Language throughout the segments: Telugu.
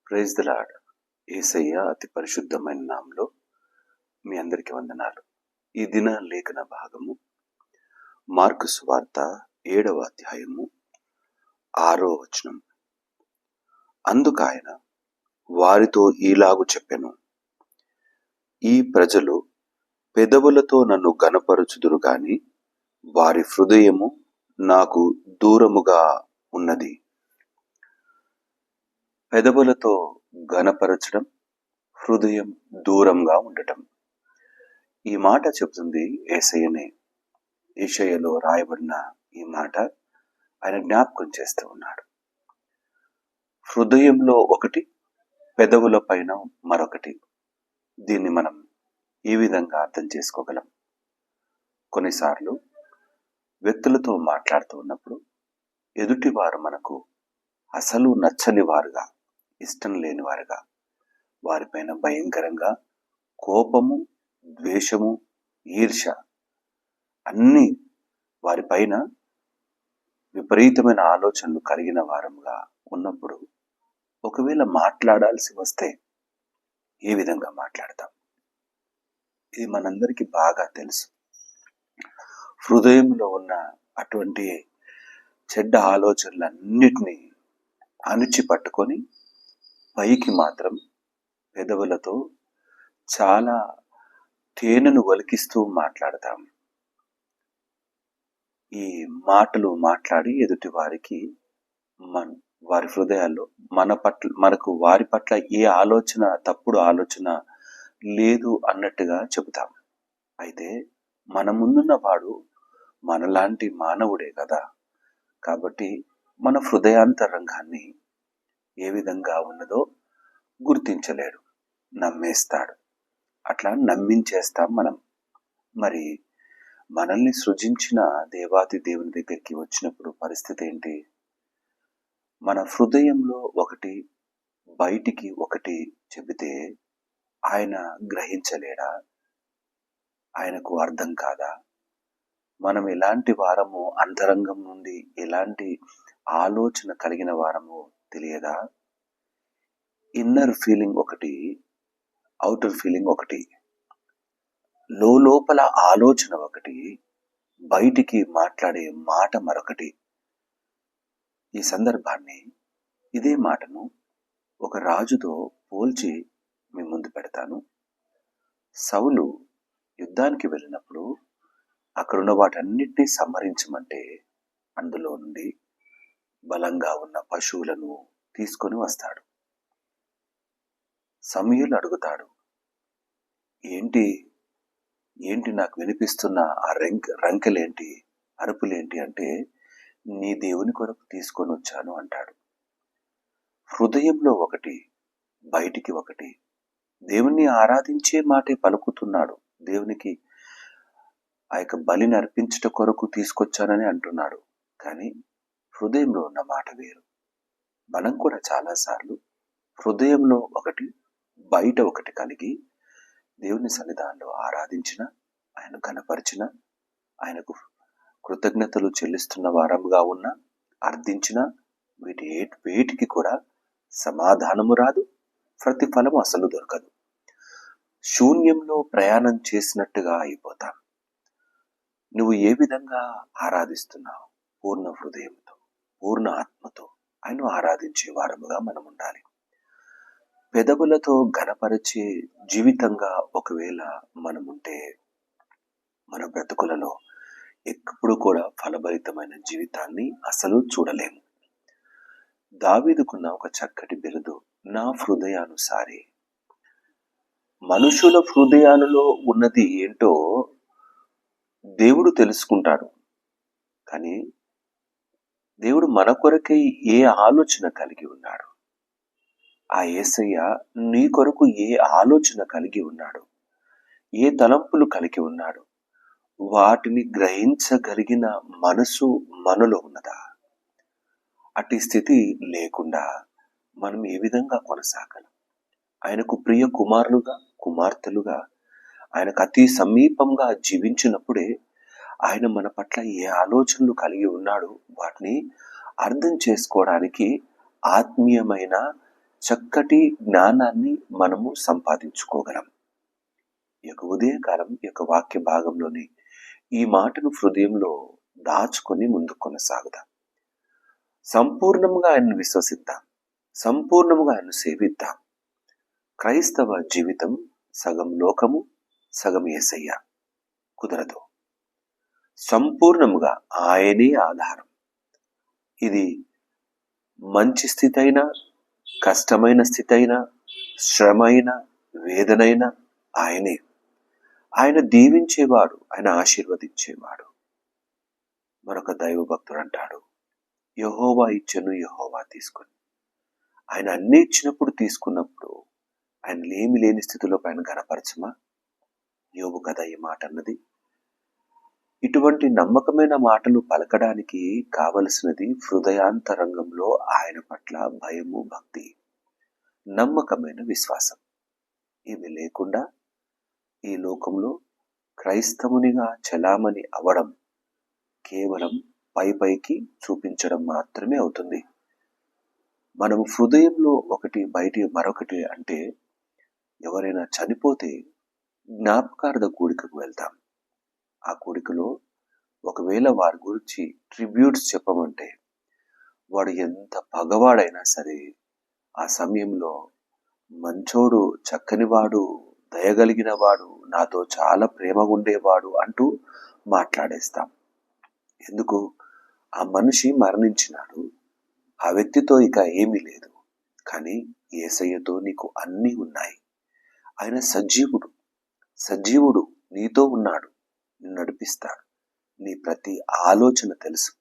Praise the lord. యేసయ్య అతి పరిశుద్ధమైన నామములో మీ అందరికీ వందనాలు. ఈ దిన లేఖన భాగము మార్కు సువార్త 7వ అధ్యాయము 6వ వచనం. అందుకాయన వారితో ఈలాగు చెప్పెను, ఈ ప్రజలు పెదవులతో నన్ను ఘనపరచుదురు గాని వారి హృదయము నాకు దూరముగా ఉన్నది. పెదవులతో ఘనపరచడం, హృదయం దూరంగా ఉండటం. ఈ మాట చెప్తుంది యేసయ్యనే. యెషయాలో రాయబడిన ఈ మాట ఆయన జ్ఞాపకం చేస్తూ ఉన్నాడు. హృదయంలో ఒకటి, పెదవుల పైన మరొకటి. దీన్ని మనం ఈ విధంగా అర్థం చేసుకోగలం. కొన్నిసార్లు వ్యక్తులతో మాట్లాడుతూ ఉన్నప్పుడు ఎదుటివారు మనకు అసలు నచ్చని వారుగా, ఇష్టం లేని వారుగా, వారిపైన భయంకరంగా కోపము, ద్వేషము, ఈర్ష్య అన్నీ వారిపైన విపరీతమైన ఆలోచనలు కలిగిన వారముగా ఉన్నప్పుడు ఒకవేళ మాట్లాడాల్సి వస్తే ఏ విధంగా మాట్లాడతాం? ఇది మనందరికీ బాగా తెలుసు. హృదయంలో ఉన్న అటువంటి చెడ్డ ఆలోచనలన్నిటినీ అణిచి పట్టుకొని పైకి మాత్రం పెదవులతో చాలా తేనెను ఒలికిస్తూ మాట్లాడతాం. ఈ మాటలు మాట్లాడి ఎదుటి వారికి వారి హృదయాల్లో మనకు వారి పట్ల ఏ ఆలోచన, తప్పుడు ఆలోచన లేదు అన్నట్టుగా చెబుతాం. అయితే మన ముందున్న వాడు మనలాంటి మానవుడే కదా. కాబట్టి మన హృదయాంతరంగాన్ని ఏ విధంగా ఉన్నదో గుర్తించలేడు, నమ్మేస్తాడు. అట్లా నమ్మించేస్తాం మనం. మరి మనల్ని సృజించిన దేవాతి దేవుని దగ్గరికి వచ్చినప్పుడు పరిస్థితి ఏంటి? మన హృదయంలో ఒకటి, బయటికి ఒకటి చెబితే ఆయన గ్రహించలేడా? ఆయనకు అర్థం కాదా? మనం ఎలాంటి వారము, అంతరంగం నుండి ఎలాంటి ఆలోచన కలిగిన వారము తెలియదా? ఇన్నర్ ఫీలింగ్ ఒకటి, అవుటర్ ఫీలింగ్ ఒకటి, లోపల ఆలోచన ఒకటి, బయటికి మాట్లాడే మాట మరొకటి. ఈ సందర్భాన్ని, ఇదే మాటను ఒక రాజుతో పోల్చి మీ ముందు పెడతాను. సౌలు యుద్ధానికి వెళ్ళినప్పుడు అక్కడున్న వాటన్నిటినీ సంహరించమంటే అందులో నుండి బలంగా ఉన్న పశువులను తీసుకొని వస్తాడు. సమూయేలు అడుగుతాడు, ఏంటి నాకు వినిపిస్తున్న ఆ రంకెలేంటి, అరుపులేంటి అంటే, నీ దేవుని కొరకు తీసుకొని వచ్చాను అంటాడు. హృదయంలో ఒకటి, బయటికి ఒకటి. దేవుణ్ణి ఆరాధించే మాటే పలుకుతున్నాడు. దేవునికి ఆ యొక్క బలిని అర్పించుట కొరకు తీసుకొచ్చానని అంటున్నాడు. కానీ హృదయంలో ఉన్న మాట వేరు. మనం కూడా చాలాసార్లు హృదయంలో ఒకటి, బయట ఒకటి కలిగి దేవుని సన్నిధానంలో ఆరాధించిన, ఆయన ఘనపరిచిన, ఆయనకు కృతజ్ఞతలు చెల్లిస్తున్న వారముగా ఉన్న, అర్థించిన వేటికి కూడా సమాధానము రాదు, ప్రతిఫలము అసలు దొరకదు. శూన్యంలో ప్రయాణం చేసినట్టుగా అయిపోతాం. నువ్వు ఏ విధంగా ఆరాధిస్తున్నావు? పూర్ణ హృదయంతో, పూర్ణ ఆత్మతో ఆయన ఆరాధించే వారముగా మనం ఉండాలి. పెదవులతో ఘనపరిచే జీవితంగా ఒకవేళ మనముంటే మన బ్రతుకులలో ఎప్పుడు కూడా ఫలభరితమైన జీవితాన్ని అసలు చూడలేము. దావీదుకున్న ఒక చక్కటి బిరుదు, నా హృదయానుసారి. మనుషుల హృదయాలలో ఉన్నది ఏంటో దేవుడు తెలుసుకుంటాడు. కానీ దేవుడు మన కొరకై ఏ ఆలోచన కలిగి ఉన్నాడు? ఆ యేసయ్య నీ కొరకు ఏ ఆలోచన కలిగి ఉన్నాడు? ఏ తలంపులు కలిగి ఉన్నాడు? వాటిని గ్రహించగలిగిన మనసు మనలో ఉన్నదా? అట్టి స్థితి లేకుండా మనం ఏ విధంగా కొనసాగలం? ఆయనకు ప్రియ కుమారులుగా, కుమార్తెలుగా, ఆయనకు అతి సమీపంగా జీవించినప్పుడే ఆయన మన పట్ల ఏ ఆలోచనలు కలిగి ఉన్నాడు వాటిని అర్థం చేసుకోవడానికి ఆత్మీయమైన చక్కటి జ్ఞానాన్ని మనము సంపాదించుకోగలం. ఈ యొక్క ఉదయకాలం ఈ యొక్క వాక్య భాగంలోని ఈ మాటను హృదయంలో దాచుకొని ముందుకు కొనసాగుదాం. సంపూర్ణముగా ఆయనను విశ్వసిద్దాం, సంపూర్ణముగా ఆయనను సేవిద్దాం. క్రైస్తవ జీవితం సగం లోకము, సగం యేసయ్య కుదరదు. సంపూర్ణముగా ఆయనే ఆధారం. ఇది మంచి స్థితి అయినా, కష్టమైన స్థితి అయినా, శ్రమ అయినా, వేదనైన ఆయనే. ఆయన దీవించేవాడు, ఆయన ఆశీర్వదించేవాడు. మరొక దైవ భక్తుడు అంటాడు, యెహోవా ఇచ్చెను, యెహోవా తీసుకొని. ఆయన అన్ని ఇచ్చినప్పుడు, తీసుకున్నప్పుడు ఆయన లేమి లేని స్థితిలో ఆయన గనపరచమా? యోబు కదా ఈ మాట అన్నది. ఇటువంటి నమ్మకమైన మాటలు పలకడానికి కావలసినది హృదయాంతరంగంలో ఆయన పట్ల భయము, భక్తి, నమ్మకమైన విశ్వాసం. ఇవి లేకుండా ఈ లోకంలో క్రైస్తవునిగా చలామణి అవడం కేవలం పైకి చూపించడం మాత్రమే అవుతుంది. మనము హృదయంలో ఒకటి, బయటి మరొకటి అంటే, ఎవరైనా చనిపోతే జ్ఞాపకార్థ కూడికకు వెళ్తాం. ఆ కూడికలో ఒకవేళ వారి గురించి ట్రిబ్యూట్స్ చెప్పమంటే, వాడు ఎంత పగవాడైనా సరే ఆ సమయంలో మంచోడు, చక్కనివాడు, దయగలిగిన వాడు, నాతో చాలా ప్రేమగా ఉండేవాడు అంటూ మాట్లాడేస్తాం. ఎందుకు? ఆ మనిషి మరణించినాడు, ఆ వ్యక్తితో ఇక ఏమీ లేదు. కానీ యేసయ్యతో నీకు అన్నీ ఉన్నాయి. ఆయన సజీవుడు, సజీవుడు నీతో ఉన్నాడు, నిన్ను నడిపిస్తాడు. నీ ప్రతి ఆలోచన తెలుసు,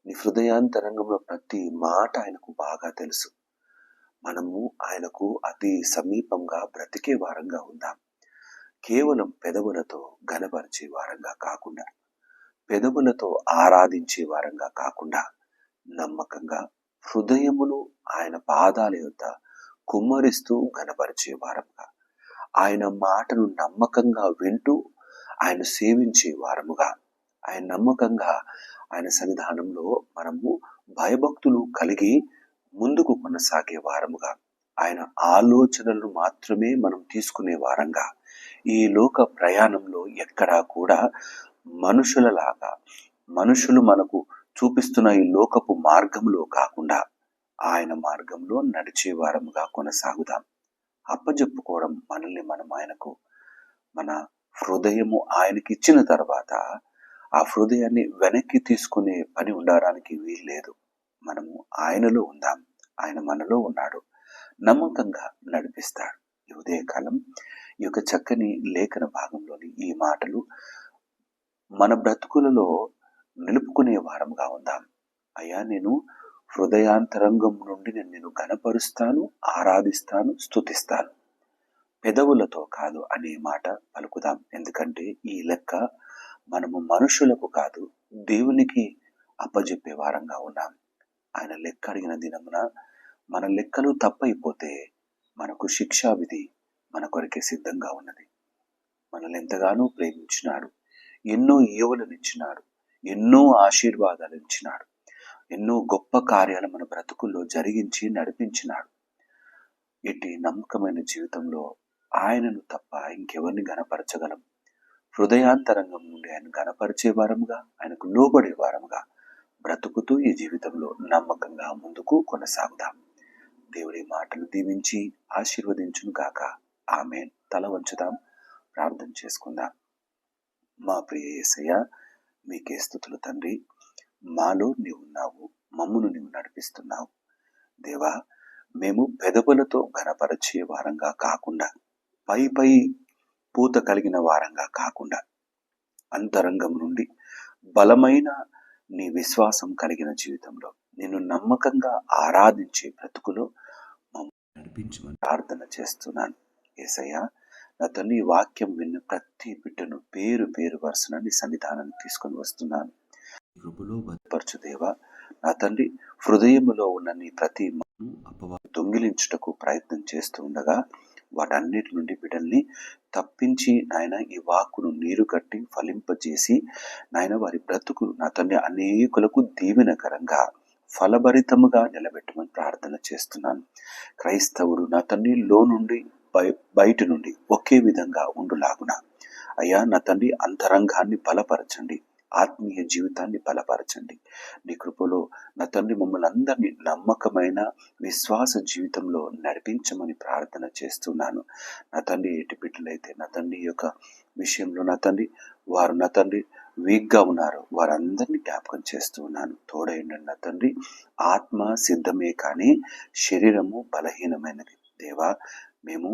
నీ హృదయాంతరంగంలో ప్రతి మాట ఆయనకు బాగా తెలుసు. మనము ఆయనకు అతి సమీపంగా బ్రతికే వారంగా ఉందాం. కేవలం పెదవులతో ఘనపరిచే వారంగా కాకుండా, పెదవులతో ఆరాధించే వారంగా కాకుండా, నమ్మకంగా హృదయమును ఆయన పాదాల యొద్ద కుమ్మరిస్తూ ఘనపరిచే వారముగా, ఆయన మాటను నమ్మకంగా వింటూ ఆయన సేవించే వారముగా, ఆయన నమ్మకంగా ఆయన సన్నిధానంలో మనము భయభక్తులు కలిగి ముందుకు కొనసాగే వారముగా, ఆయన ఆలోచనలను మాత్రమే మనం తీసుకునే వారంగా, ఈ లోక ప్రయాణంలో ఎక్కడా కూడా మనుషులలాగా, మనుషులు మనకు చూపిస్తున్న ఈ లోకపు మార్గంలో కాకుండా ఆయన మార్గంలో నడిచే వారముగా కొనసాగుదాం. అప్పజెప్పుకోవడం మనల్ని మనం ఆయనకు, మన హృదయము ఆయనకి ఇచ్చిన తర్వాత ఆ హృదయాన్ని వెనక్కి తీసుకునే పని ఉండడానికి వీల్లేదు. మనము ఆయనలో ఉందాం, ఆయన మనలో ఉన్నాడు, నమ్మకంగా నడిపిస్తాడు. ఈ ఉదయకాలం ఈ యొక్క చక్కని లేఖన భాగంలోని ఈ మాటలు మన బ్రతుకులలో నిలుపుకునే వారంగా ఉందాం. అయ్యా, నేను హృదయాంతరంగం నుండి నేను ఘనపరుస్తాను, ఆరాధిస్తాను, స్తుతిస్తాను, పెదవులతో కాదు అనే మాట పలుకుదాం. ఎందుకంటే ఈ లెక్క మనము మనుషులకు కాదు, దేవునికి అప్పజెప్పే వారంగా ఉన్నాం. ఆయన లెక్క అడిగిన దినమున మన లెక్కలు తప్పైపోతే మనకు శిక్షా విధి మన కొరకే సిద్ధంగా ఉన్నది. మనల్ని ఎంతగానో ప్రేమించినాడు, ఎన్నో ఈవులనిచ్చినాడు, ఎన్నో ఆశీర్వాదాలు ఇచ్చినాడు, ఎన్నో గొప్ప కార్యాలు మన బ్రతుకుల్లో జరిగించి నడిపించినాడు. ఇటు నమ్మకమైన జీవితంలో ఆయనను తప్ప ఇంకెవరిని గనపరచగలం? హృదయాంతరంగం నుండి ఆయన గనపరిచే వారముగా, ఆయనకు లోబడే వారముగా బ్రతుకుతూ ఈ జీవితంలో నమ్మకంగా ముందుకు కొనసాగుదాం. దేవుడి మాటలు దీవించి ఆశీర్వదించును గాక. ఆమేన్. తల వంచుదాం, ప్రార్థన చేసుకుందాం. మా ప్రియ యేసయ్య, మీకే స్తుతులు తండ్రి. మాలో నీవు ఉన్నావు, మమ్మును నీవు నడిపిస్తున్నావు. దేవా, మేము పెదవులతో ఘనపరిచే వారంగా కాకుండా, పై పూత కలిగిన వారంగా కాకుండా, అంతరంగం నుండి బలమైన నీ విశ్వాసం కలిగిన జీవితంలో నిన్ను నమ్మకంగా ఆరాధించే బ్రతుకులో మమ్మల్ని నడిపించమని ప్రార్థన చేస్తున్నాను. యేసయ్య, నా తండ్రి, ఈ వాక్యం విన్న ప్రతి బిడ్డను పేరు పేరు వరుసన నీ సన్నిధానాన్ని తీసుకొని వస్తున్నాను. కృపలో భద్రపరచు దేవా. నా తండ్రి, హృదయములో ఉన్న నీ ప్రతి అపవాది దొంగిలించుటకు ప్రయత్నం చేస్తూ ఉండగా వాటన్నిటి నుండి బిడ్డల్ని తప్పించి నాయన ఈ వాక్కును నీరు కట్టి ఫలింపజేసి నాయన వారి బ్రతుకు నా తండ్రి అనేకులకు దీవెనకరంగా ఫలభరితముగా నిలబెట్టమని ప్రార్థన చేస్తున్నాను. క్రైస్తవుడు నా తండ్రి నుండి బయట నుండి ఒకే విధంగా ఉండులాగున అయ్యా నా తండ్రి అంతరంగాన్ని బలపరచండి, ఆత్మీయ జీవితాన్ని బలపరచండి. నీ కృపలో నా తండ్రి మమ్మల్ని అందరినీ నమ్మకమైన విశ్వాస జీవితంలో నడిపించమని ప్రార్థన చేస్తున్నాను. నా తండ్రి ఎటు బిడ్డలైతే నా తండ్రి యొక్క విషయంలో నా తండ్రి వారు నా తండ్రి వీక్గా ఉన్నారు, వారందరినీ జ్ఞాపకం చేస్తూ ఉన్నాను. తోడైండండి నా తండ్రి. ఆత్మ సిద్ధమే కానీ శరీరము బలహీనమైనది. దేవా, మేము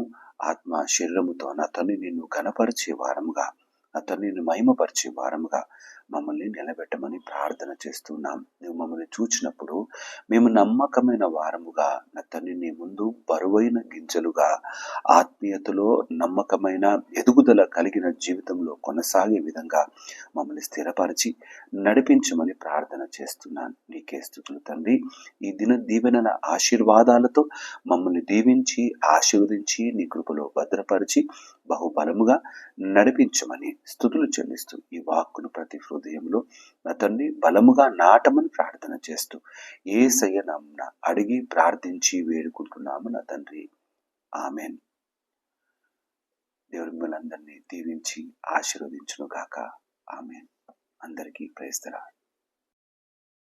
ఆత్మ శరీరముతో నా తండ్రి నిన్ను ఘనపరిచే వారముగా, నా తండ్రి నిన్ను మహిమపరిచే వారముగా మమ్మల్ని నిలబెట్టమని ప్రార్థన చేస్తున్నాం. నువ్వు మమ్మల్ని చూచినప్పుడు మేము నమ్మకమైన వారముగా నా తండ్రి నీ ముందు బరువైన గింజలుగా ఆత్మీయతలో నమ్మకమైన ఎదుగుదల కలిగిన జీవితంలో కొనసాగే విధంగా మమ్మల్ని స్థిరపరిచి నడిపించమని ప్రార్థన చేస్తున్నాను. నీకే స్తుతులు తండ్రి. ఈ దిన దీవెనల ఆశీర్వాదాలతో మమ్మల్ని దీవించి ఆశీర్వదించి నీ కృపలో భద్రపరిచి బహుబలముగా నడిపించమని స్తుతులు చెల్లిస్తూ ఈ వాక్కును ప్రతి హృదయంలో నా తండ్రి బలముగా నాటమని ప్రార్థన చేస్తూ యేసయ్య నామమున అడిగి ప్రార్థించి వేడుకుంటున్నాము నా తండ్రి. ఆమేన్. దేవుడు మిమ్మల్ని అందరినీ దీవించి ఆశీర్వదించును గాక. ఆమేన్. అందరికీ ప్రైజ్ ది లార్డ్.